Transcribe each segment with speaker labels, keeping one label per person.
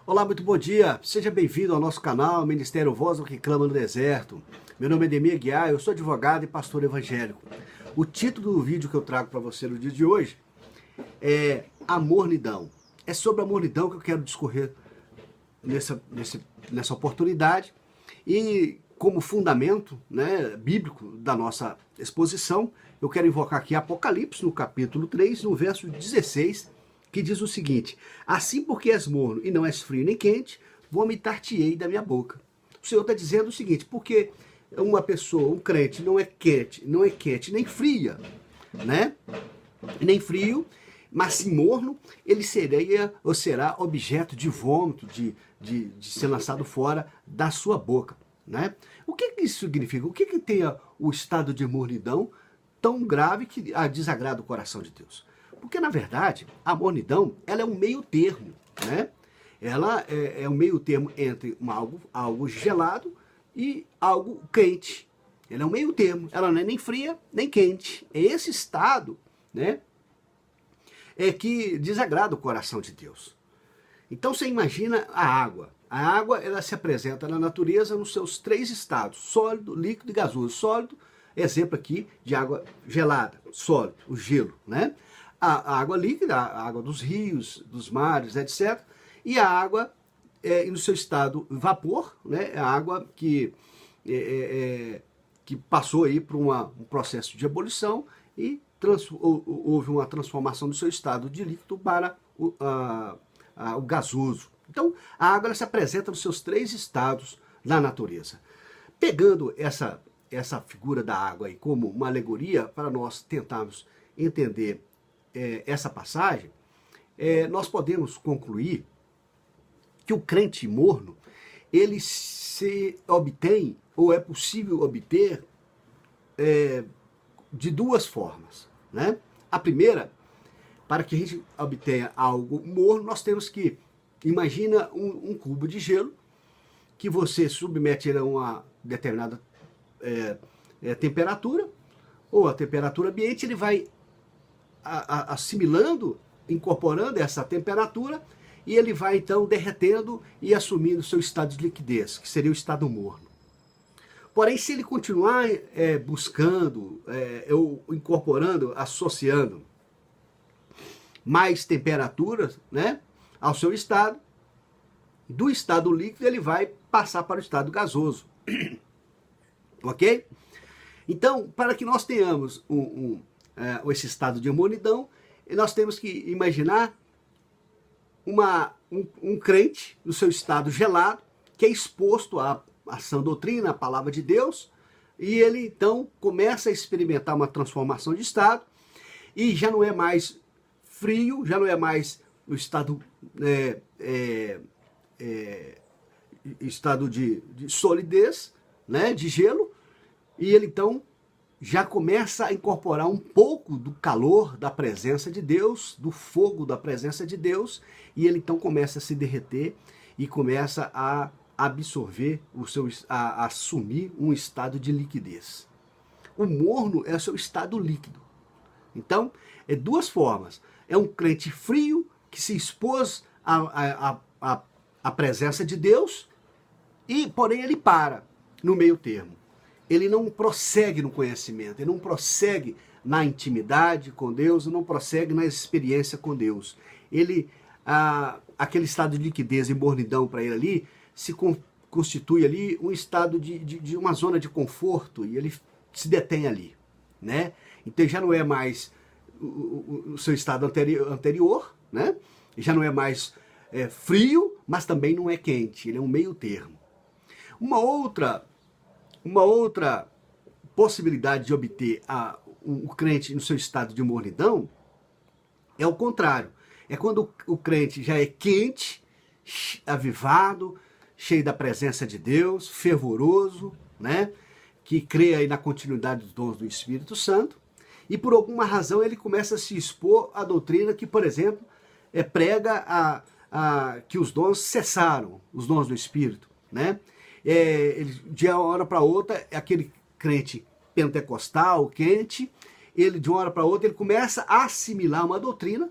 Speaker 1: Olá, muito bom dia. Seja bem-vindo ao nosso canal Ministério Voz do que Clama no Deserto. Meu nome é Ademir Guiar, eu sou advogado e pastor evangélico. O título do vídeo que eu trago para você no dia de hoje é A Mornidão. É sobre a mornidão que eu quero discorrer nessa oportunidade e como fundamento, bíblico da nossa exposição, eu quero invocar aqui Apocalipse, no capítulo 3, no verso 16, que diz o seguinte: assim porque és morno e não és frio nem quente, vomitar-te-ei da minha boca. O Senhor está dizendo o seguinte: porque uma pessoa, um crente, não é quente nem fria, nem frio, mas sim morno, ele será objeto de vômito, de ser lançado fora da sua boca. O que isso significa? O que tem o estado de mornidão tão grave que desagrada o coração de Deus? Porque, na verdade, a mornidão ela é um meio termo. Ela é um meio termo entre algo gelado e algo quente. Ela é um meio termo. Ela não é nem fria, nem quente. É esse estado que desagrada o coração de Deus. Então, você imagina a água. A água ela se apresenta na natureza nos seus três estados: sólido, líquido e gasoso. Sólido, exemplo aqui de água gelada, sólido, o gelo, A água líquida, a água dos rios, dos mares, etc. E a água no seu estado vapor, a água que passou aí por um processo de ebulição e houve uma transformação do seu estado de líquido para o gasoso. Então, a água ela se apresenta nos seus três estados na natureza. Pegando essa figura da água aí como uma alegoria para nós tentarmos entender essa passagem, nós podemos concluir que o crente morno, ele se obtém, ou é possível obter, de duas formas. A primeira, para que a gente obtenha algo morno, nós temos que, imagina um cubo de gelo, que você submete a uma determinada temperatura, ou a temperatura ambiente, ele vai assimilando, incorporando essa temperatura, e ele vai então derretendo e assumindo o seu estado de liquidez, que seria o estado morno. Porém, se ele continuar buscando, ou incorporando, associando mais temperaturas, ao seu estado, do estado líquido ele vai passar para o estado gasoso. Ok? Então, para que nós tenhamos esse estado de mornidão, nós temos que imaginar um crente no seu estado gelado, que é exposto à sã doutrina, à palavra de Deus, e ele então começa a experimentar uma transformação de estado, e já não é mais frio, já não é mais o estado, estado de solidez, de gelo, e ele então já começa a incorporar um pouco do calor da presença de Deus, do fogo da presença de Deus, e ele então começa a se derreter e começa a absorver, a assumir um estado de liquidez. O morno é o seu estado líquido. Então, é duas formas. É um crente frio que se expôs à presença de Deus, porém ele para no meio termo. Ele não prossegue no conhecimento, ele não prossegue na intimidade com Deus, não prossegue na experiência com Deus. Aquele estado de liquidez e mornidão para ele ali, se constitui ali um estado de uma zona de conforto, e ele se detém ali. Então já não é mais o seu estado anterior, já não é mais frio, mas também não é quente, ele é um meio termo. Uma outra possibilidade de obter o crente no seu estado de mornidão é o contrário. É quando o crente já é quente, avivado, cheio da presença de Deus, fervoroso, que crê aí na continuidade dos dons do Espírito Santo, e por alguma razão ele começa a se expor à doutrina que, por exemplo, prega que os dons cessaram, os dons do Espírito, de uma hora para outra, aquele crente pentecostal, quente, ele de uma hora para outra ele começa a assimilar uma doutrina,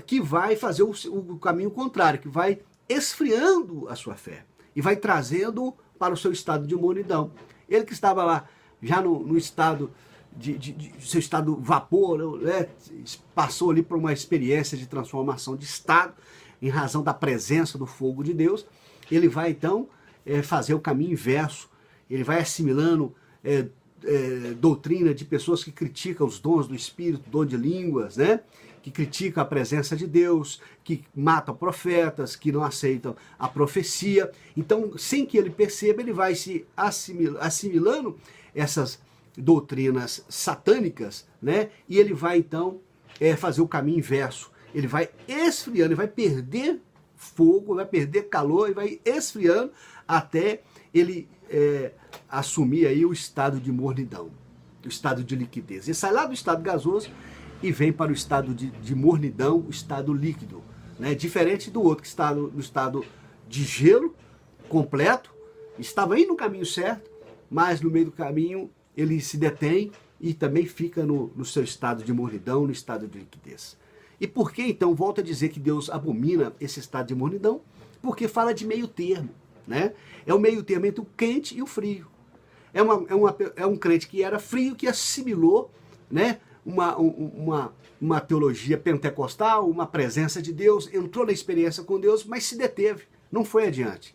Speaker 1: que vai fazer o caminho contrário, que vai esfriando a sua fé e vai trazendo para o seu estado de mornidão. Ele que estava lá já no estado seu estado vapor, né, passou ali por uma experiência de transformação de estado em razão da presença do fogo de Deus. Ele vai então fazer o caminho inverso. Ele vai assimilando doutrina de pessoas que criticam os dons do Espírito, dom de línguas, né? Que criticam a presença de Deus, que matam profetas, que não aceitam a profecia. Então, sem que ele perceba, ele vai se assimilando essas doutrinas satânicas, né? E ele vai então fazer o caminho inverso. Ele vai esfriando, ele vai perder fogo, vai perder calor e vai esfriando até ele assumir aí o estado de mornidão, o estado de liquidez. Ele sai lá do estado gasoso e vem para o estado de mornidão, o estado líquido, né? Diferente do outro que está no estado de gelo completo, estava indo no caminho certo, mas no meio do caminho ele se detém e também fica no seu estado de mornidão, no estado de liquidez. E por que então, volto a dizer que Deus abomina esse estado de mornidão? Porque fala de meio termo, né? É o meio termo entre o quente e o frio. É um crente que era frio, que assimilou, né, uma teologia pentecostal, uma presença de Deus, entrou na experiência com Deus, mas se deteve, não foi adiante.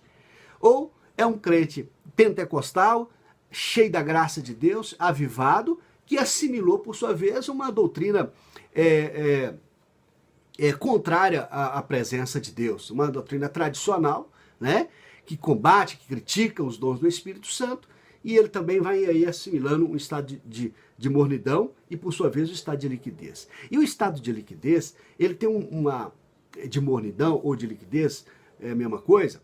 Speaker 1: Ou é um crente pentecostal, cheio da graça de Deus, avivado, que assimilou, por sua vez, uma doutrina contrária à presença de Deus, uma doutrina tradicional, né, que combate, que critica os dons do Espírito Santo, e ele também vai aí assimilando um estado de mornidão e, por sua vez, o estado de liquidez. E o estado de liquidez, ele tem de mornidão ou de liquidez, é a mesma coisa,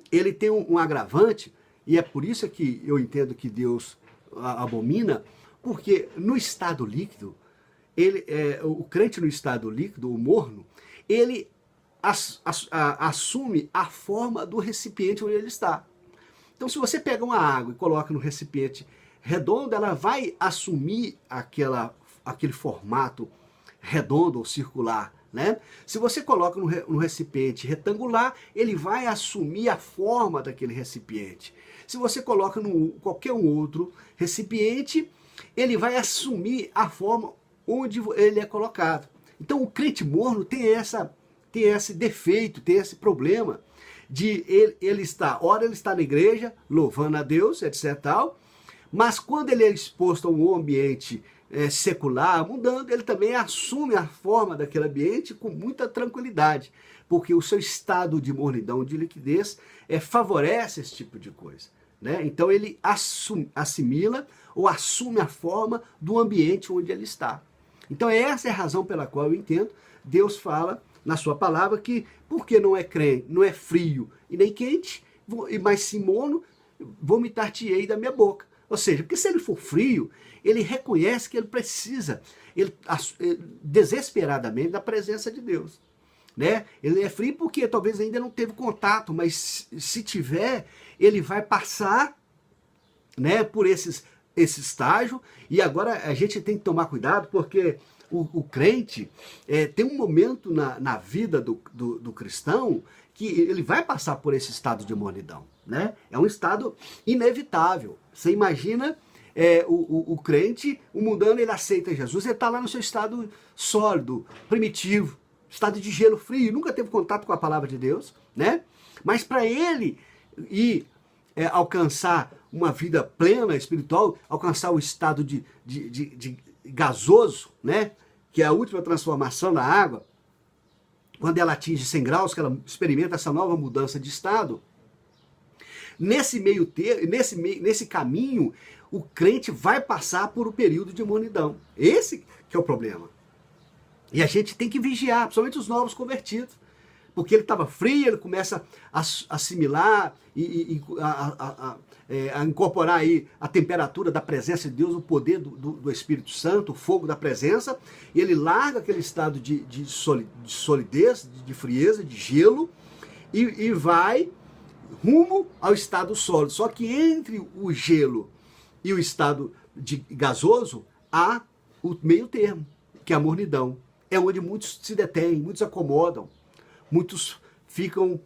Speaker 1: ele tem um agravante, e é por isso que eu entendo que Deus abomina, porque no estado líquido, o crente no estado líquido, o morno, ele assume a forma do recipiente onde ele está. Então, se você pega uma água e coloca no recipiente redondo, ela vai assumir aquele formato redondo ou circular, né? Se você coloca no recipiente retangular, ele vai assumir a forma daquele recipiente. Se você coloca qualquer outro recipiente, ele vai assumir a forma onde ele é colocado. Então, o crente morno tem esse defeito, tem esse problema de ele está na igreja, louvando a Deus, etc. tal, mas quando ele é exposto a um ambiente secular, mudando, ele também assume a forma daquele ambiente com muita tranquilidade, porque o seu estado de mornidão, de liquidez, favorece esse tipo de coisa, né? Então ele assimila ou assume a forma do ambiente onde ele está. Então essa é a razão pela qual eu entendo, Deus fala na sua palavra que, porque não é crente, não é frio e nem quente, mas sim morno, vomitar-te-ei da minha boca. Ou seja, porque se ele for frio, ele reconhece que ele precisa, desesperadamente, da presença de Deus, né? Ele é frio porque talvez ainda não teve contato, mas se tiver, ele vai passar, né, por esse estágio. E agora a gente tem que tomar cuidado, porque o crente tem um momento na vida do cristão que ele vai passar por esse estado de mornidão, né? É um estado inevitável. Você imagina o crente, o mundano, ele aceita Jesus, ele está lá no seu estado sólido, primitivo, estado de gelo frio, nunca teve contato com a palavra de Deus, né? Mas para ele ir alcançar uma vida plena espiritual, alcançar o estado de gasoso, né? Que é a última transformação da água, quando ela atinge 100 graus, que ela experimenta essa nova mudança de estado. Nesse caminho, o crente vai passar por um período de mornidão. Esse que é o problema. E a gente tem que vigiar, principalmente os novos convertidos. Porque ele estava frio, ele começa a assimilar a incorporar aí a temperatura da presença de Deus, o poder do Espírito Santo, o fogo da presença, e ele larga aquele estado de solidez, de frieza, de gelo, e vai rumo ao estado sólido. Só que entre o gelo e o estado gasoso, há o meio termo, que é a mornidão. é onde muitos se detêm, muitos acomodam, muitos ficam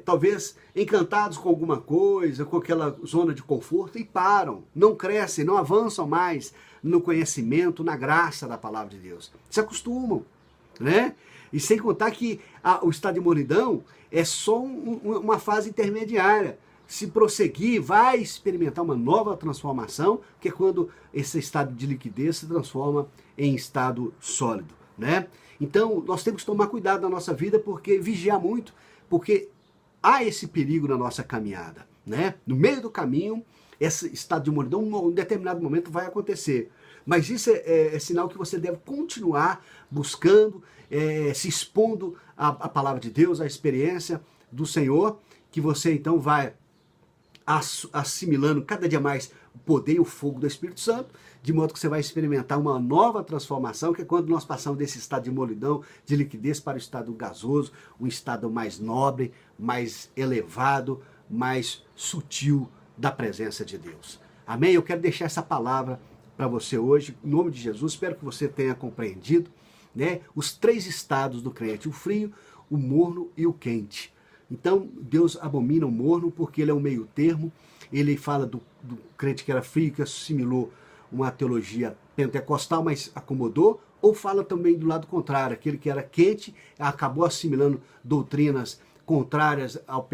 Speaker 1: talvez encantados com alguma coisa, com aquela zona de conforto e param, não crescem, não avançam mais no conhecimento, na graça da palavra de Deus. Se acostumam, né? E sem contar que o estado de mornidão é só uma fase intermediária. Se prosseguir, vai experimentar uma nova transformação, que é quando esse estado de liquidez se transforma em estado sólido, né? Então, nós temos que tomar cuidado na nossa vida, porque vigiar muito, porque há esse perigo na nossa caminhada, né? No meio do caminho, esse estado de mornidão, em um determinado momento, vai acontecer. Mas isso é sinal que você deve continuar buscando, se expondo à palavra de Deus, à experiência do Senhor, que você então vai assimilando cada dia mais o poder e o fogo do Espírito Santo, de modo que você vai experimentar uma nova transformação, que é quando nós passamos desse estado de molidão, de liquidez, para o estado gasoso, um estado mais nobre, mais elevado, mais sutil da presença de Deus. Amém? Eu quero deixar essa palavra para você hoje, em nome de Jesus. Espero que você tenha compreendido, né, os 3 estados do crente: o frio, o morno e o quente. Então, Deus abomina o morno porque ele é um meio termo. Ele fala do crente que era frio, que assimilou uma teologia pentecostal, mas acomodou, ou fala também do lado contrário, aquele que era quente, acabou assimilando doutrinas contrárias ao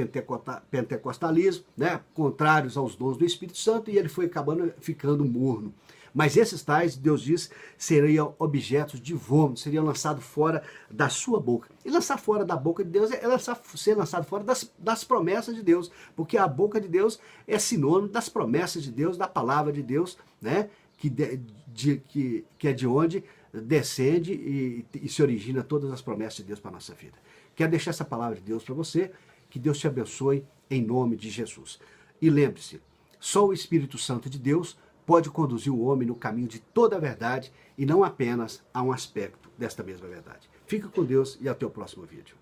Speaker 1: pentecostalismo, né, contrários aos dons do Espírito Santo, e ele foi acabando ficando morno. Mas esses tais, Deus diz, seriam objetos de vômito, seriam lançados fora da sua boca. E lançar fora da boca de Deus é ser lançado fora das promessas de Deus, porque a boca de Deus é sinônimo das promessas de Deus, da palavra de Deus, né? Que é de onde descende e se origina todas as promessas de Deus para a nossa vida. Quero deixar essa palavra de Deus para você, que Deus te abençoe em nome de Jesus. E lembre-se, só o Espírito Santo de Deus pode conduzir o homem no caminho de toda a verdade e não apenas a um aspecto desta mesma verdade. Fica com Deus e até o próximo vídeo.